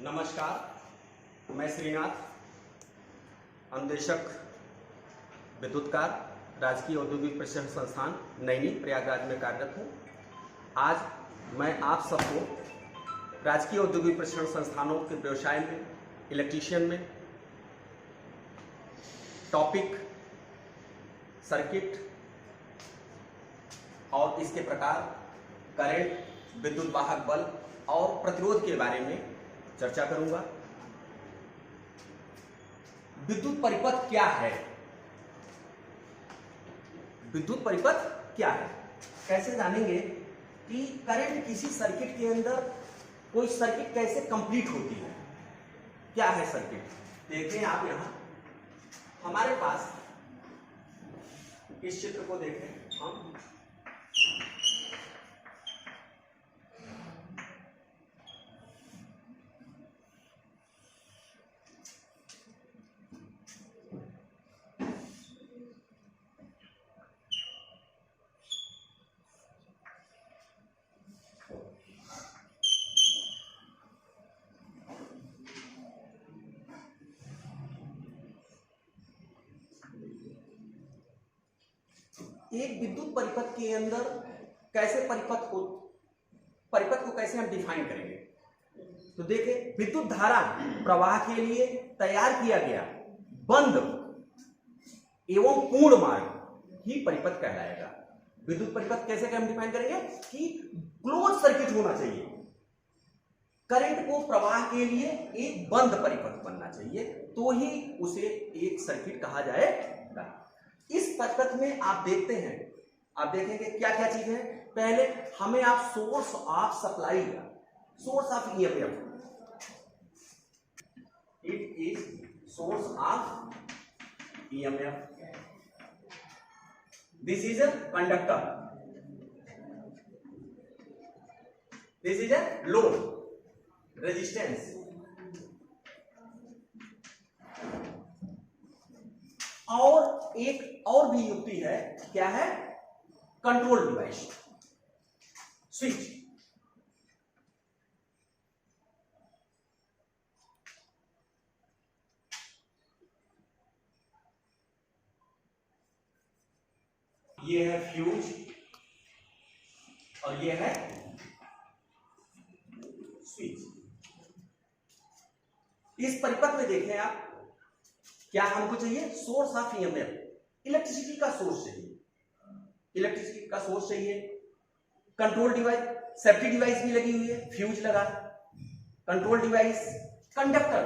नमस्कार, मैं श्रीनाथ, अनुदेशक विद्युतकार, राजकीय औद्योगिक प्रशिक्षण संस्थान नैनी प्रयागराज में कार्यरत हूँ। आज मैं आप सबको राजकीय औद्योगिक प्रशिक्षण संस्थानों के व्यवसाय में, इलेक्ट्रीशियन में टॉपिक, सर्किट और इसके प्रकार, करंट, विद्युत वाहक बल और प्रतिरोध के बारे में चर्चा करूंगा। विद्युत परिपथ क्या है? विद्युत परिपथ क्या है? कैसे जानेंगे कि करंट किसी सर्किट के अंदर, कोई सर्किट कैसे कंप्लीट होती है? क्या है सर्किट? देखें आप यहां हमारे पास, इस चित्र को देखें हम, एक विद्युत परिपथ के अंदर कैसे परिपथ को कैसे हम डिफाइन करेंगे? तो देखें, विद्युत धारा प्रवाह के लिए तैयार किया गया बंद एवं पूर्ण मार्ग ही परिपथ कहलाएगा। विद्युत परिपथ कैसे हम डिफाइन करेंगे कि क्लोज सर्किट होना चाहिए, करंट को प्रवाह के लिए एक बंद परिपथ बनना चाहिए, तो ही उसे एक सर्किट कहा जाएगा। इस परिपथ में आप देखते हैं, आप देखेंगे क्या क्या चीज है। पहले हमें आप source of supply, source of EMF, it is source of EMF, this is a conductor, this is a load resistance, और एक और भी युक्ति है, क्या है? Control device, switch. ये है फ्यूज और ये है स्विच। इस परिपथ में देखें आप, क्या हमको चाहिए? सोर्स ऑफ ईएमएफ, इलेक्ट्रिसिटी का सोर्स चाहिए, इलेक्ट्रिसिटी का सोर्स चाहिए। कंट्रोल डिवाइस, सेफ्टी डिवाइस भी लगी हुई है, फ्यूज लगा, कंट्रोल डिवाइस, कंडक्टर,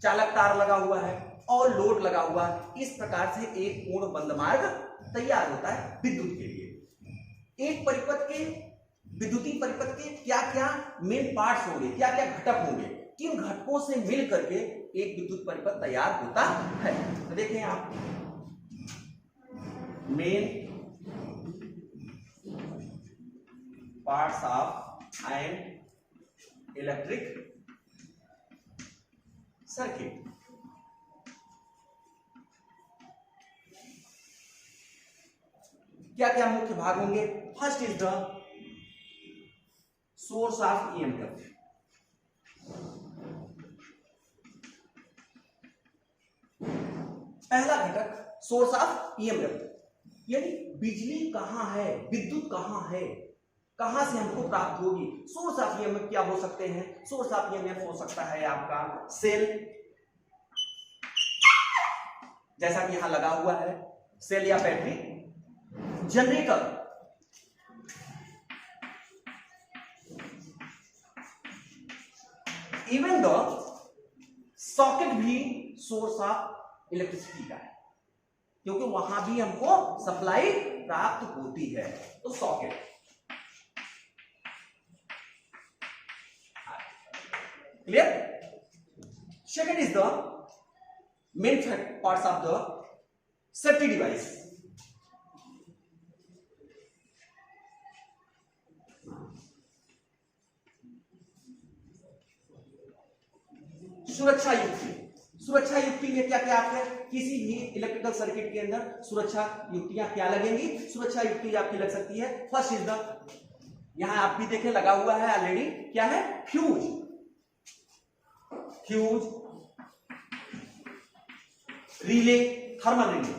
चालक तार लगा हुआ है और लोड लगा हुआ है। इस प्रकार से एक पूर्ण बंद मार्ग तैयार होता है विद्युत के लिए। एक परिपथ के, विद्युतीय परिपथ के क्या क्या मेन पार्ट्स होंगे, क्या क्या घटक होंगे, किन घटकों से मिल करके एक विद्युत परिपथ तैयार होता है? तो देखें आप, main parts of an electric circuit. क्या क्या मुख्य भाग होंगे? First is the source of EMF, पहला घटक सोर्स ऑफ ईएमएफ, यानी बिजली कहां है, विद्युत कहां है, कहां से हमको प्राप्त होगी। सोर्स ऑफ ईएमएफ क्या हो सकते हैं? सोर्स ऑफ ईएमएफ हो सकता है आपका सेल, जैसा कि यहां लगा हुआ है, सेल या battery, generator, even the socket भी सोर्स ऑफ इलेक्ट्रिसिटी का है, क्योंकि वहां भी हमको सप्लाई प्राप्त होती है। तो socket, clear? Second is the main parts of the safety device, सुरक्षा युक्ति। सुरक्षा युक्ति में क्या क्या आपके किसी भी इलेक्ट्रिकल सर्किट के अंदर सुरक्षा युक्तियां क्या लगेंगी? सुरक्षा युक्ति आपकी लग सकती है, फर्स्ट इज द, यहां आप भी देखें लगा हुआ है ऑलरेडी, क्या है? Fuse. Fuse, relay, thermal relay.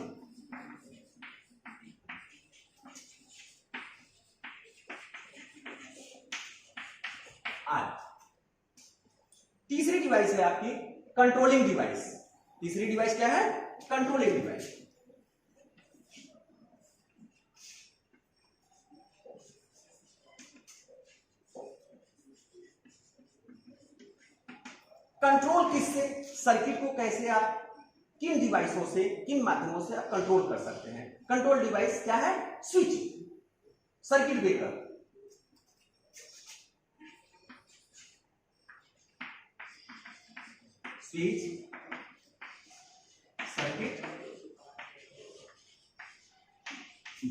तीसरी डिवाइस है आपकी कंट्रोलिंग डिवाइस। तीसरी डिवाइस क्या है? Controlling device. कंट्रोल किससे? सर्किट को कैसे आप किन डिवाइसों से, किन माध्यमों से आप कंट्रोल कर सकते हैं? कंट्रोल डिवाइस क्या है? Switch, circuit breaker, switch, circuit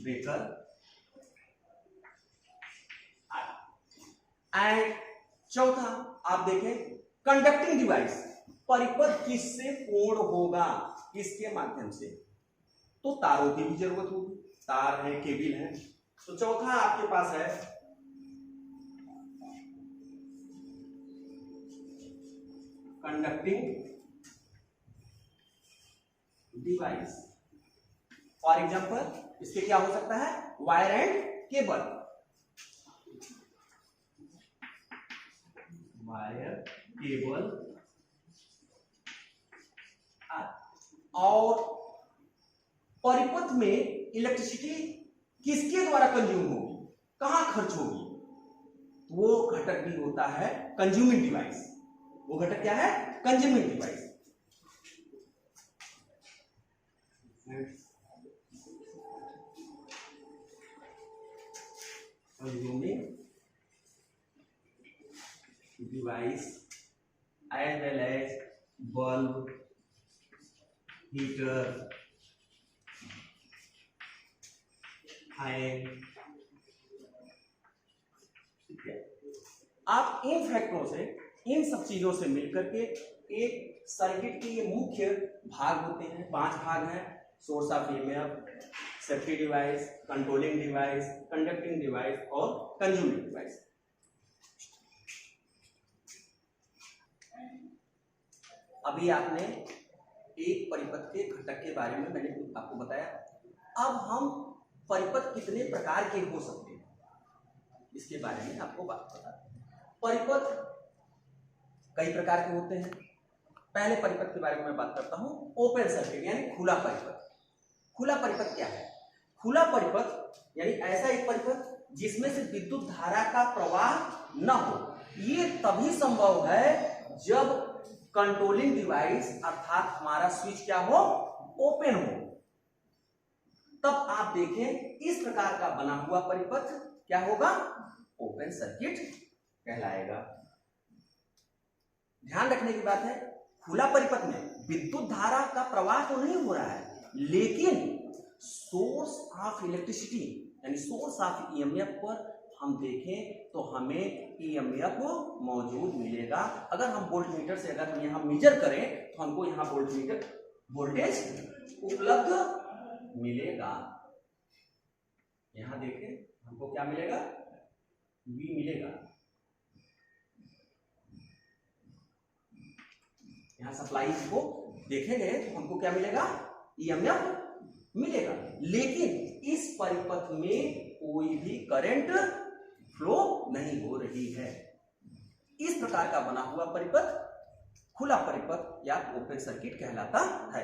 breaker and चौथा आप देखें कंडक्टिंग डिवाइस। परिपथ किससे पूर्ण होगा? किसके माध्यम से? तो तारों की भी जरूरत होगी, तार है, केबल है। तो चौथा आपके पास है कंडक्टिंग डिवाइस। फॉर एग्जाम्पल इसके क्या हो सकता है? Wire and cable, wire, cable. और परिपथ में इलेक्ट्रिसिटी किसके द्वारा कंज्यूम होगी, कहां खर्च होगी? वो घटक भी होता है कंज्यूमिंग डिवाइस। वो घटक क्या है? Consuming device. Consuming device as well as bulb, heater, fan. ठीक है, आप इन फैक्टरों से, इन सब चीजों से मिलकर के एक सर्किट के ये मुख्य भाग होते हैं। 5 भाग हैं: source of EMF, safety device, controlling device, conducting device और कंज्यूमिंग डिवाइस। अभी आपने एक परिपथ के घटक के बारे में मैंने आपको बताया। अब हम परिपथ कितने प्रकार के हो सकते हैं इसके बारे में आपको बात बता। परिपथ कई प्रकार के होते हैं। पहले परिपथ के बारे में मैं बात करता हूं, ओपन सर्किट यानी खुला परिपथ। खुला परिपथ क्या है? खुला परिपथ यानी ऐसा एक परिपथ जिसमें से विद्युत धारा का प्रवाह न हो। ये तभी संभव है जब कंट्रोलिंग डिवाइस अर्थात हमारा स्विच क्या हो? ओपन हो। तब आप देखें इस प्रकार का बना हुआ परिपथ क्या होगा? ओपन सर्किट कहलाएगा। ध्यान रखने की बात है, खुला परिपथ में विद्युत धारा का प्रवाह तो नहीं हो रहा है, लेकिन सोर्स ऑफ इलेक्ट्रिसिटी यानी सोर्स ऑफ ईएमएफ पर हम देखें तो हमें ईएमएफ मौजूद मिलेगा। अगर हम वोल्टमीटर से अगर हम यहाँ मेजर करें तो हमको यहाँ वोल्टेज उपलब्ध मिलेगा। यहाँ देखें हमको क्या मिलेगा? V मिलेगा। यहाँ सप्लाई को देखेंगे तो हमको क्या मिलेगा? ईएमएफ मिलेगा। लेकिन इस परिपथ में कोई भी करंट फ्लो नहीं हो रही है। इस प्रकार का बना हुआ परिपथ खुला परिपथ या ओपन सर्किट कहलाता है।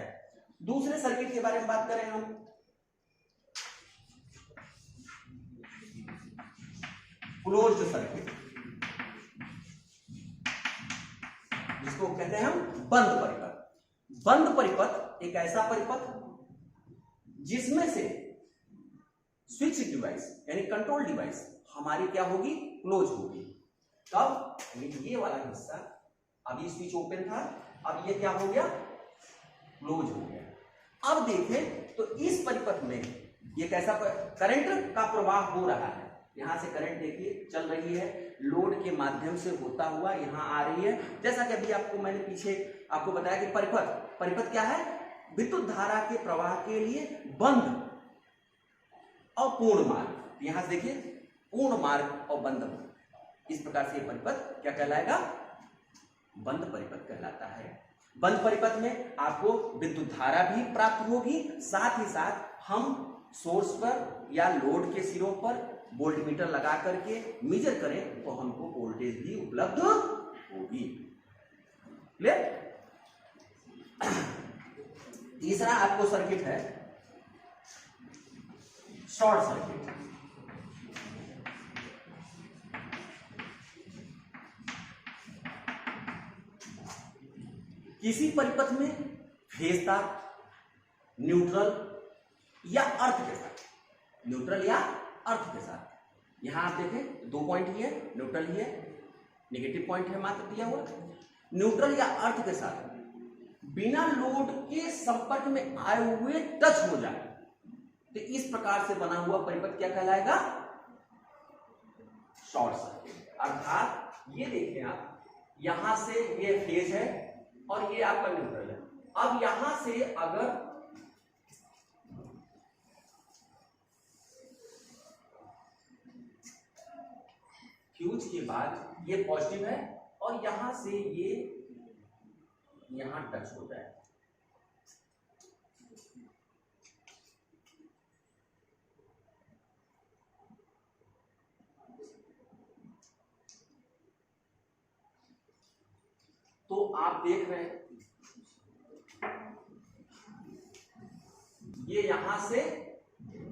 दूसरे सर्किट के बारे में बात करें हम, क्लोज्ड सर्किट, जिसको कहते हैं हम बंद परिपथ। बंद परिपथ एक ऐसा परिपथ जिसमें से स्विच डिवाइस यानी कंट्रोल डिवाइस हमारी क्या होगी? क्लोज होगी। तब ये वाला हिस्सा, अभी स्विच ओपन था, अब ये क्या हो गया? क्लोज हो गया। अब देखें तो इस परिपथ में ये कैसा करंट का प्रवाह हो रहा है। यहां से करंट देखिए चल रही है, लोड के माध्यम से होता हुआ यहां आ रही है। जैसा कि अभी आपको मैंने पीछे आपको बताया कि परिपथ क्या है? विद्युत धारा के प्रवाह के लिए बंद और पूर्ण मार्ग। यहां से देखिए पूर्ण मार्ग और बंद मार्ग, इस प्रकार से परिपथ क्या कहलाएगा? बंद परिपथ कहलाता है। बंद परिपथ में आपको विद्युत धारा भी प्राप्त होगी, साथ ही साथ हम सोर्स पर या लोड के सिरों पर वोल्टमीटर लगा करके मेजर करें तो हमको वोल्टेज भी उपलब्ध होगी। क्लियर? तीसरा आपको सर्किट है शॉर्ट सर्किट। किसी परिपथ में फेज तार न्यूट्रल या अर्थ के साथ, न्यूट्रल या अर्थ के साथ, यहां आप देखें 2 पॉइंट ही है, न्यूट्रल ही है, नेगेटिव पॉइंट है मात्र दिया हुआ। न्यूट्रल या अर्थ के साथ बिना लोड के संपर्क में आए हुए टच हो जाए तो इस प्रकार से बना हुआ परिपथ क्या कहलाएगा? Short circuit. अर्थात ये देखें आप, यहां से ये फेज है और ये आपका न्यूट्रल है। अब यहां से अगर फ्यूज के बाद ये पॉजिटिव है और यहां से ये यहां टच हो जाए तो आप देख रहे हैं ये यहां से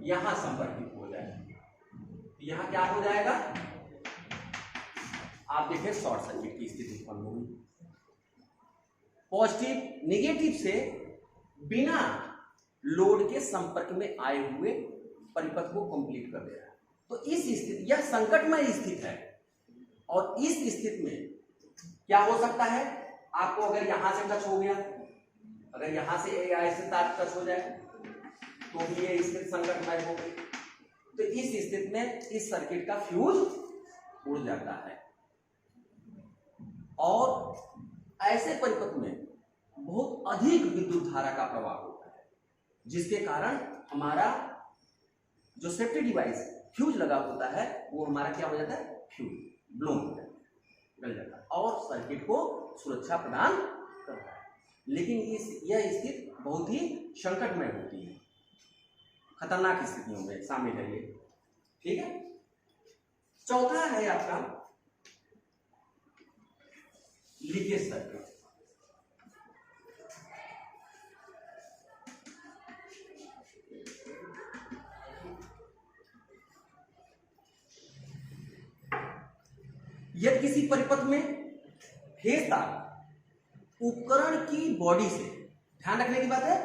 यहां संपर्कित हो जाए, यहां क्या हो जाएगा? आप देखें शॉर्ट सर्किट की स्थिति उत्पन्न होगी। पॉजिटिव नेगेटिव से बिना लोड के संपर्क में आए हुए परिपथ को कंप्लीट कर दे रहा है। तो इस स्थिति, यह संकटमय स्थिति है और इस स्थिति में क्या हो सकता है? आपको अगर यहां से टच हो गया, अगर यहां से ऐसे तार टच हो जाए तो भी ये स्थिति संकटमय हो गई। तो इस स्थिति में इस सर्किट का फ्यूज उड़ जाता है और ऐसे परिपथ में बहुत अधिक विद्युत धारा का प्रवाह होता है, जिसके कारण हमारा जो सेफ्टी डिवाइस फ्यूज लगा होता है वो हमारा क्या हो जाता है? फ्यूज ब्लोन हो जाता है, गल जाता है और सर्किट को सुरक्षा प्रदान करता है। लेकिन यह स्थिति बहुत ही संकटमय होती है, खतरनाक स्थितियों में शामिल है ये। ठीक है। चौथा है आपका लीकेज सर्किट। यदि किसी परिपथ में फेज तार उपकरण की बॉडी से, ध्यान रखने की बात है,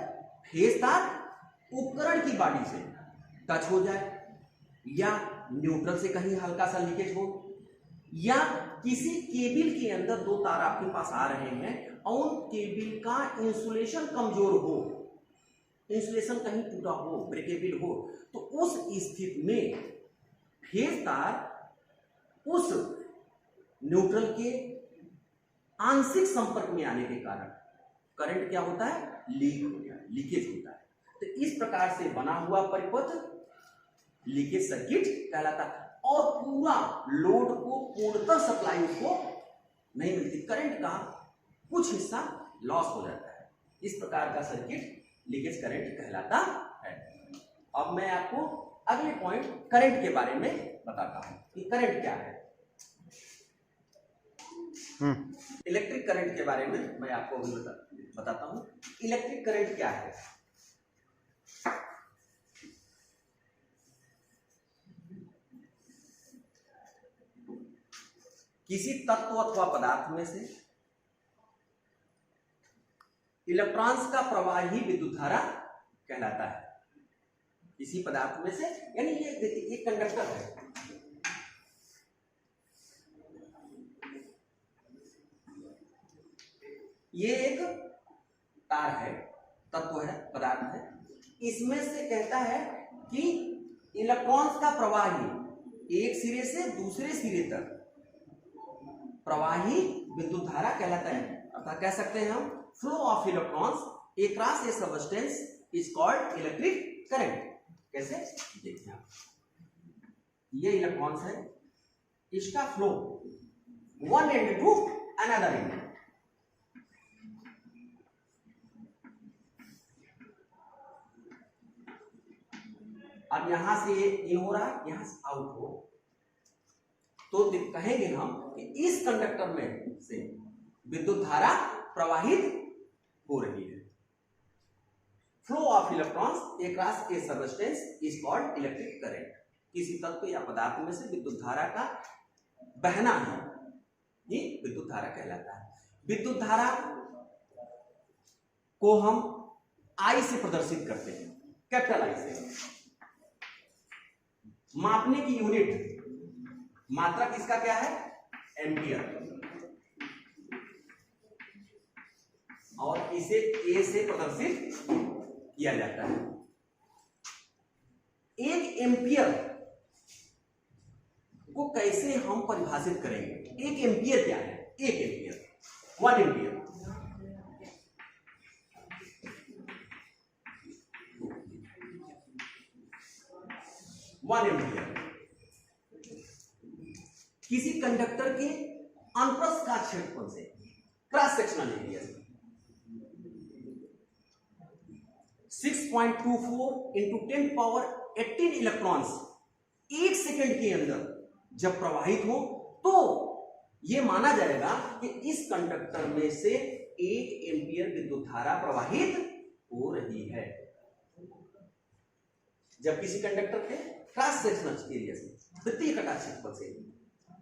फेज तार उपकरण की बॉडी से टच हो जाए या न्यूट्रल से कहीं हल्का सा लीकेज हो या किसी केबल के अंदर 2 तार आपके पास आ रहे हैं और केबल का इंसुलेशन कमजोर हो, इंसुलेशन कहीं टूटा हो, ब्रेकेबल हो, तो उस स्थिति में फेज तार उस न्यूट्रल के आंशिक संपर्क में आने के कारण करंट क्या होता है? लीक होता है, लीकेज होता है। तो इस प्रकार से बना हुआ परिपथ लीकेज सर्किट कहलाता है और पूरा लोड को पूर्णतः सप्लाई उसको नहीं मिलती, करंट का कुछ हिस्सा लॉस हो जाता है। इस प्रकार का सर्किट लीकेज करंट कहलाता है। अब मैं आपको अगले पॉइंट करंट के बारे में बताता हूं कि करंट क्या है। इलेक्ट्रिक करंट के बारे में मैं आपको अभी बताता हूं। इलेक्ट्रिक करंट क्या है? किसी तत्व अथवा पदार्थ में से इलेक्ट्रॉन्स का प्रवाह ही विद्युत धारा कहलाता है। किसी पदार्थ में से, यानी ये देखिए एक कंडक्टर है, ये एक तार है, तत्व है, पदार्थ है, इसमें से कहता है कि इलेक्ट्रॉन्स का प्रवाह ही एक सिरे से दूसरे सिरे तक प्रवाही विद्युत धारा कहलाता है। अर्थात कह सकते हैं हम flow of electrons across a substance is called electric current. कैसे? देखिए आप, ये इलेक्ट्रॉन्स है, इसका flow one end to another end, अब यहां से ये हो रहा है, यहां से आउट हो, तो कहेंगे हम कि इस कंडक्टर में से विद्युत धारा प्रवाहित हो रही है। Flow of electrons across a substance is called electric current. किसी तत्व या पदार्थ में से विद्युत धारा का बहना है, ये विद्युत धारा कहलाता है। विद्युत धारा को हम आई से प्रदर्शित करते हैं, कैपिटल आई से। मापने की यूनिट, मात्रक इसका क्या है, एम्पियर, और इसे ए से प्रदर्शित किया जाता है। एक एम्पियर को कैसे हम परिभाषित करेंगे? एक एम्पियर क्या है? एक एम्पियर, 1 एम्पियर, किसी कंडक्टर के अनुप्रस्थ का क्षेत्रफल से, क्रॉस सेक्शनल एरिया से 6.24 इंटू 10⁻18 इलेक्ट्रॉन्स एक सेकंड के अंदर जब प्रवाहित हो तो यह माना जाएगा कि इस कंडक्टर में से 1 एम्पियर विद्युत धारा प्रवाहित हो रही है। जब किसी कंडक्टर के क्रॉस सेक्शनल एरिया से, वृत्तीय कटा क्षेत्रफल से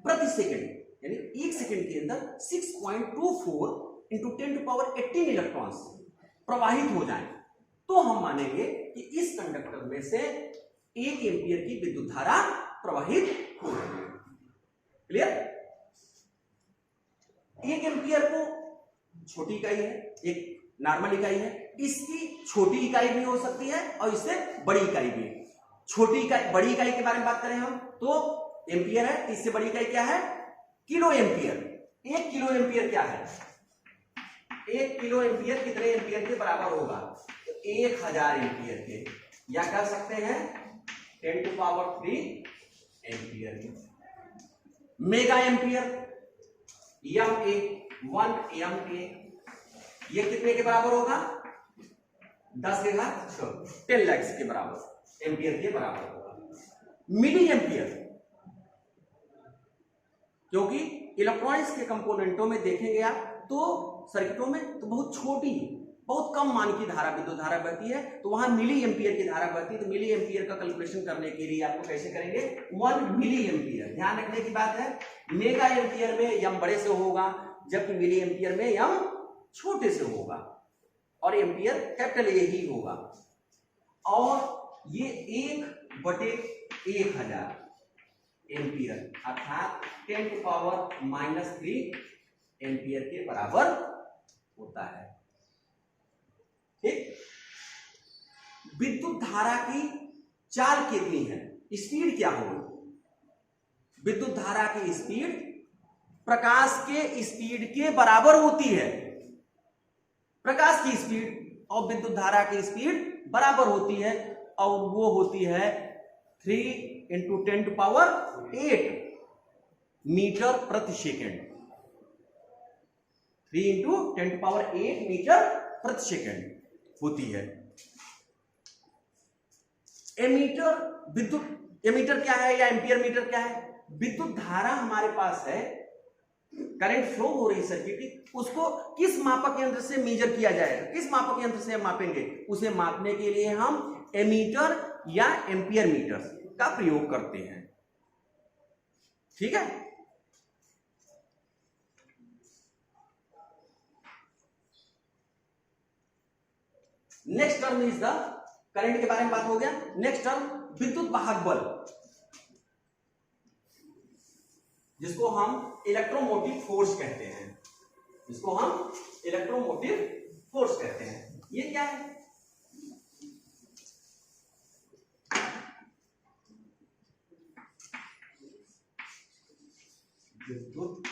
प्रति सेकंड यानी एक सेकंड के अंदर 6.24 इंटू 10⁻18 इलेक्ट्रॉन्स प्रवाहित हो जाए तो हम मानेंगे कि इस कंडक्टर में से 1 एम्पियर की विद्युत धारा प्रवाहित हो रही है। क्लियर? 1 एम्पियर को छोटी इकाई है, एक नॉर्मल इकाई है, इसकी छोटी इकाई भी हो सकती है और इससे बड़ी इकाई भी। छोटी इकाई, बड़ी इकाई के बारे में बात करें हम तो एम्पियर है, इससे बड़ी इकाई क्या है, किलो एम्पियर। 1 किलो एम्पियर क्या है? 1 किलो एम्पियर कितने एम्पियर के बराबर होगा? तो 1000 एम्पियर के, या कह सकते हैं 10⁻³ ampere. Mega ampere, MA, 1 MA, ये कितने के बराबर होगा? 10 के घात 6, 10 लाख के बराबर एम्पियर के बराबर होगा। मिली एम्पियर, क्योंकि इलेक्ट्रॉनिक्स के कंपोनेंटों में देखेंगे आप तो सर्किटों में तो बहुत छोटी, बहुत कम मान की धारा, विद्युत धारा बहती है, तो वहां मिली एम्पियर की धारा बहती है। तो मिली एम्पियर का कैलकुलेशन करने के लिए आपको कैसे करेंगे? 1 मिली एम्पियर। ध्यान रखने की बात है, मेगा एम्पियर में यम बड़े से होगा, जबकि मिली एम्पियर में यम छोटे से होगा, और एम्पियर कैपिटल ए ही होगा। और ये 1/1000 एम्पियर अर्थात 10⁻³ एम्पियर के बराबर होता है। ठीक? विद्युत धारा की चाल कितनी है, स्पीड क्या होगी? विद्युत धारा की स्पीड प्रकाश के स्पीड के बराबर होती है। प्रकाश की स्पीड और विद्युत धारा की स्पीड बराबर होती है, और वो होती है 3 × 10⁸ मीटर प्रति सेकंड। 3 × 10⁸ मीटर प्रति सेकंड होती है। एमीटर, विद्युत एमीटर क्या है या एम्पियर मीटर क्या है? विद्युत धारा हमारे पास है, करंट फ्लो हो रही सर्किट की, उसको किस मापक यंत्र से मेजर किया जाएगा? किस मापक यंत्र से हम मापेंगे? उसे मापने के लिए हम एमीटर या एम्पियर मीटर का प्रयोग करते हैं। ठीक है? Next term is the, current के बारे में बात हो गया। नेक्स्ट टर्म विद्युत वाहक बल, जिसको हम इलेक्ट्रोमोटिव फोर्स कहते हैं। जिसको हम इलेक्ट्रोमोटिव फोर्स कहते हैं। ये क्या है? विद्युत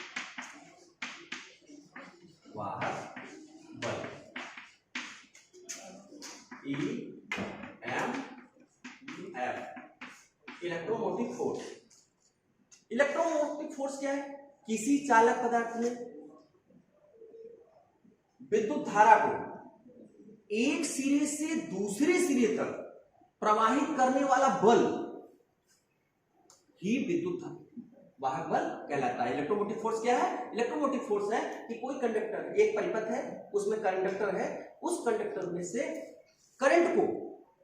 वाहक बल, EMF, electromotive force. Electromotive force क्या है? किसी चालक पदार्थ में विद्युत धारा को एक सिरे से दूसरे सिरे तक प्रवाहित करने वाला बल ही विद्युत वाहक बल कहलाता है। इलेक्ट्रोमोटिव फोर्स क्या है? इलेक्ट्रोमोटिव फोर्स है कि कोई कंडक्टर, एक परिपथ है, उसमें कंडक्टर है, उस कंडक्टर में से करंट को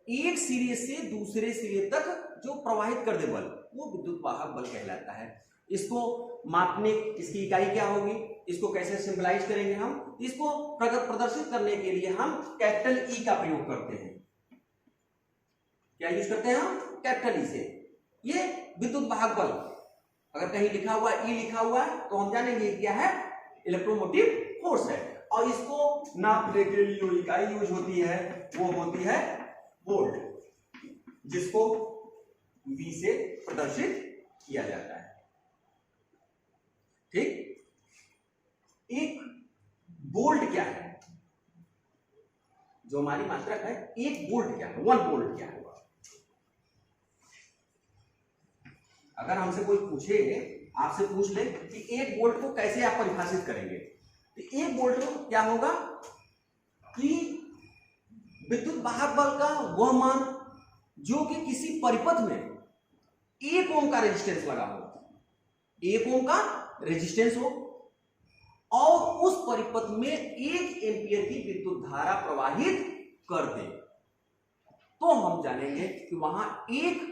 एक सिरे से दूसरे सिरे तक जो प्रवाहित कर दे बल, वो विद्युत वाहक बल कहलाता है। इसको मापने, इसकी इकाई क्या होगी, इसको कैसे सिंबलाइज करेंगे हम, इसको प्रदर्शित करने के लिए हम कैपिटल ई का प्रयोग करते हैं। क्या यूज करते हैं हम? कैपिटल ई से। ये विद्युत वाहक बल, अगर कहीं लिखा हुआ ई लिखा हुआ है तो हम जानेंगे क्या है, इलेक्ट्रोमोटिव फोर्स है। और इसको नापने के लिए जो इकाई यूज होती है वो होती है वोल्ट, जिसको V से प्रदर्शित किया जाता है। ठीक, एक वोल्ट क्या है, जो हमारी मात्रक है, एक वोल्ट क्या है, 1 वोल्ट क्या है। अगर हमसे कोई पूछे, आपसे पूछ ले कि 1 वोल्ट को कैसे आप परिभाषित करेंगे, तो 1 वोल्ट को क्या होगा कि विद्युत वाहक बल का वह मान जो कि किसी परिपथ में 1 ओम का रेजिस्टेंस लगा हो, 1 ओम का रेजिस्टेंस हो और उस परिपथ में 1 एम्पियर की विद्युत धारा प्रवाहित कर दे, तो हम जानेंगे कि वहां 1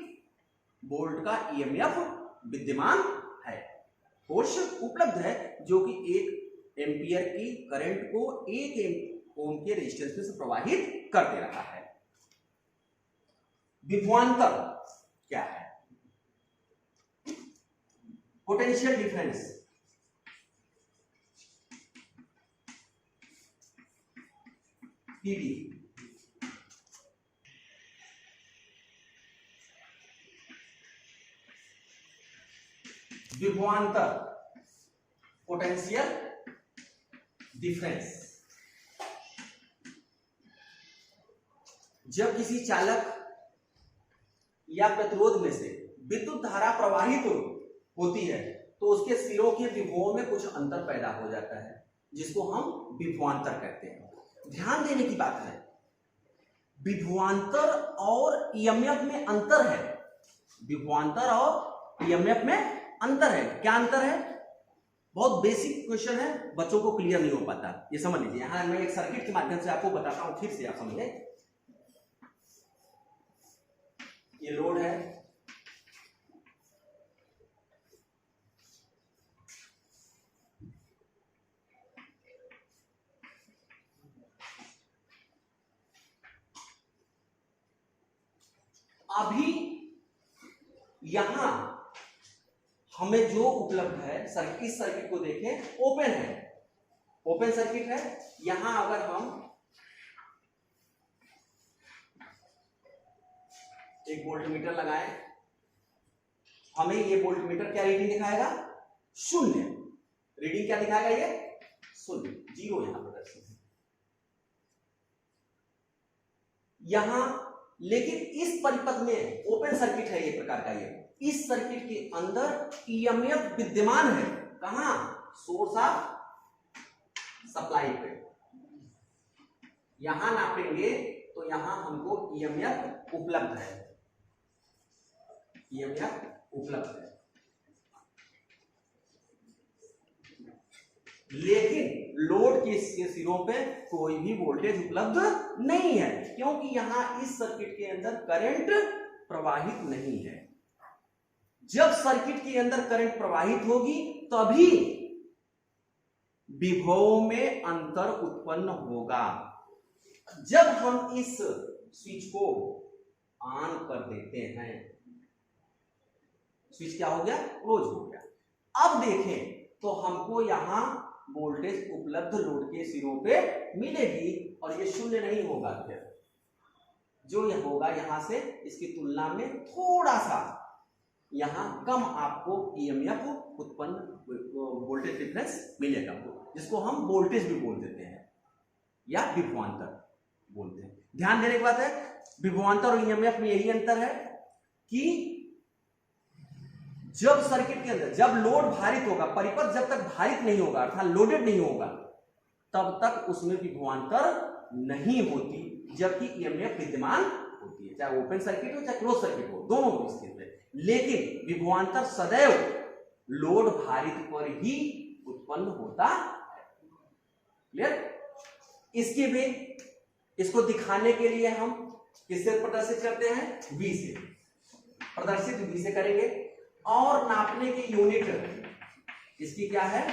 वोल्ट का ईएमएफ विद्यमान है, फोर्स उपलब्ध है, जो कि 1 एम्पियर की करंट को 1 ओम के रेजिस्टेंस में से प्रवाहित कर दे रहा है। विभवांतर क्या है? Potential difference, PV. विभवांतर, पोटेंशियल डिफरेंस। जब किसी चालक या प्रतिरोध में से विद्युत धारा प्रवाहित होती है तो उसके सिरों के विभवों में कुछ अंतर पैदा हो जाता है, जिसको हम विभवांतर कहते हैं। ध्यान देने की बात है, विभवांतर और ईएमएफ में अंतर है। विभवांतर और ईएमएफ में अंतर है। क्या अंतर है? बहुत बेसिक क्वेश्चन है, बच्चों को क्लियर नहीं हो पाता, ये समझ लीजिए। यहां मैं एक सर्किट के माध्यम से आपको बताता हूं, फिर से आप समझे। ये लोड है, अभी यहां हमें जो उपलब्ध है, इस सर्किट को देखें, ओपन है, ओपन सर्किट है। यहां अगर हम एक वोल्टमीटर लगाएं, हमें ये वोल्टमीटर क्या रीडिंग दिखाएगा? 0। रीडिंग क्या दिखाएगा? ये 0, 0 यहां प्रदर्शित है। यहां लेकिन इस परिपथ में ओपन सर्किट है, ये प्रकार का, ये इस सर्किट के अंदर ईएमएफ विद्यमान है। कहां? सोर्स ऑफ सप्लाई पे। यहां नापेंगे तो यहां हमको ईएमएफ उपलब्ध है, ईएमएफ उपलब्ध है। लेकिन लोड के सिरों पे कोई भी वोल्टेज उपलब्ध नहीं है, क्योंकि यहां इस सर्किट के अंदर करंट प्रवाहित नहीं है। जब सर्किट के अंदर करंट प्रवाहित होगी तभी विभव में अंतर उत्पन्न होगा। जब हम इस स्विच को ऑन कर देते हैं, स्विच क्या हो गया? क्लोज हो गया। अब देखें तो हमको यहां वोल्टेज उपलब्ध लोड के सिरों पे मिलेगी और ये 0 नहीं होगा। फिर जो यह होगा यहां से इसकी तुलना में थोड़ा सा यहां कम आपको ईएमएफ उत्पन्न वोल्टेज डिफरेंस मिलेगा, जिसको हम वोल्टेज भी बोल देते हैं या विभवांतर बोलते हैं। ध्यान देने की बात है, विभवांतर और ईएमएफ में यही अंतर है कि जब सर्किट के अंदर जब लोड भारित होगा, परिपथ जब तक भारित नहीं होगा अर्थात लोडेड नहीं होगा, तब तक उसमें विभवांतर नहीं होती, जबकि ईएमएफ विद्यमान होती है, चाहे ओपन सर्किट हो चाहे क्लोज सर्किट हो, दोनों स्थित है। लेकिन विभवांतर सदैव लोड भारित पर ही उत्पन्न होता है। क्लियर? इसके भी इसको दिखाने के लिए हम किससे प्रदर्शित करते हैं? V से प्रदर्शित V से करेंगे। और नापने की यूनिट इसकी क्या है?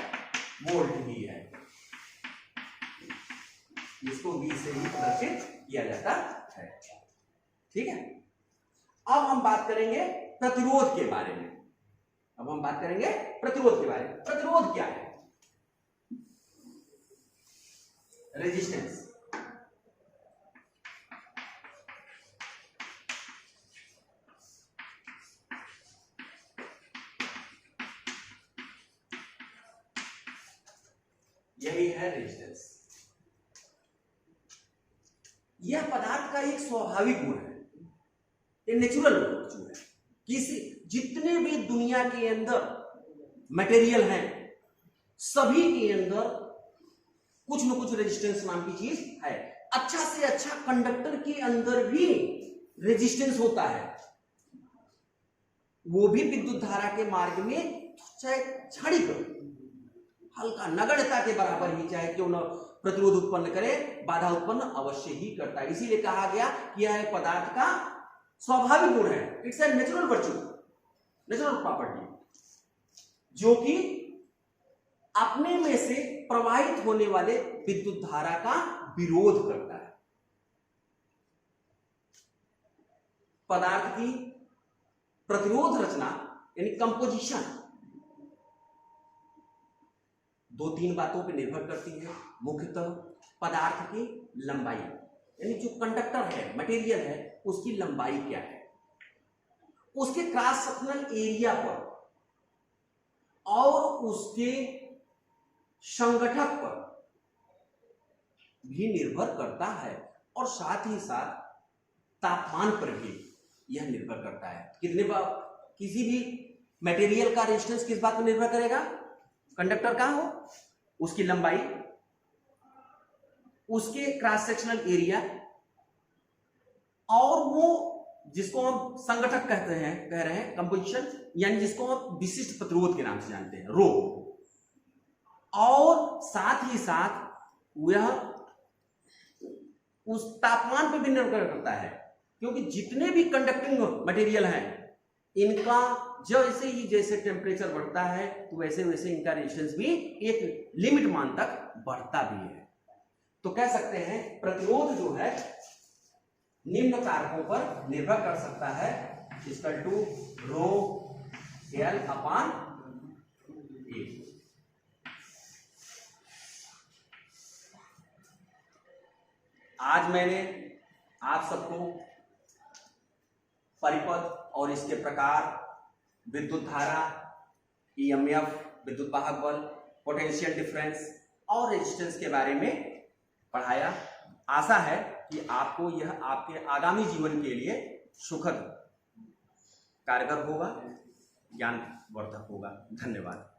वोल्ट ही है। इसको V से ही प्रदर्शित किया जाता है। ठीक है। अब हम बात करेंगे प्रतिरोध के बारे में। अब हम बात करेंगे प्रतिरोध के बारे में। प्रतिरोध क्या है? रेजिस्टेंस। यही है रेजिस्टेंस। यह पदार्थ का एक स्वाभाविक गुण है, एक नेचुरल गुण है। किसी जितने भी दुनिया के अंदर मटेरियल हैं, सभी के अंदर कुछ न कुछ रेजिस्टेंस नाम की चीज है। अच्छा से अच्छा कंडक्टर के अंदर भी रेजिस्टेंस होता है, वो भी विद्युत धारा के मार्ग में चाहे क्षणिक हल्का नगण्यता के बराबर ही चाहे क्यों न प्रतिरोध उत्पन्न करे, बाधा उत्पन्न अवश्य ही करता है। इसीलिए कहा गया कि यह पदार्थ का स्वाभाविक गुण है, it's a natural virtue, natural property, जो कि अपने में से प्रवाहित होने वाले विद्युत धारा का विरोध करता है। पदार्थ की प्रतिरोध रचना यानी कंपोजिशन दो तीन बातों पर निर्भर करती है। मुख्यतः पदार्थ की लंबाई, यानी जो कंडक्टर है, मटेरियल है, उसकी लंबाई क्या है, उसके क्रॉस सेक्शनल एरिया पर और उसके संगठक पर भी निर्भर करता है, और साथ ही साथ तापमान पर भी यह निर्भर करता है। कितने बार किसी भी मटेरियल का रेजिस्टेंस किस बात पर निर्भर करेगा? कंडक्टर का हो, उसकी लंबाई, उसके क्रॉस सेक्शनल एरिया, और वो जिसको हम संगठक कह रहे हैं कंपोजिशन, यानी जिसको हम विशिष्ट प्रतिरोध के नाम से जानते हैं, रो। और साथ ही साथ वह उस तापमान पर भी निर्भर करता है, क्योंकि जितने भी कंडक्टिंग मटेरियल हैं, इनका जैसे टेम्परेचर बढ़ता है तो वैसे वैसे इनका रेजिस्टेंस भी एक लिमिट मान तक बढ़ता भी है। तो कह सकते हैं प्रतिरोध जो है निम्न कारकों पर निर्भर कर सकता है, इक्वल टू रो एल अपान ए। आज मैंने आप सबको परिपथ और इसके प्रकार, विद्युत धारा, ईएमएफ, विद्युत वाहक बल, पोटेंशियल डिफरेंस और रेजिस्टेंस के बारे में पढ़ाया। आशा है कि आपको यह आपके आगामी जीवन के लिए सुखद कारगर होगा, ज्ञानवर्धक होगा। धन्यवाद।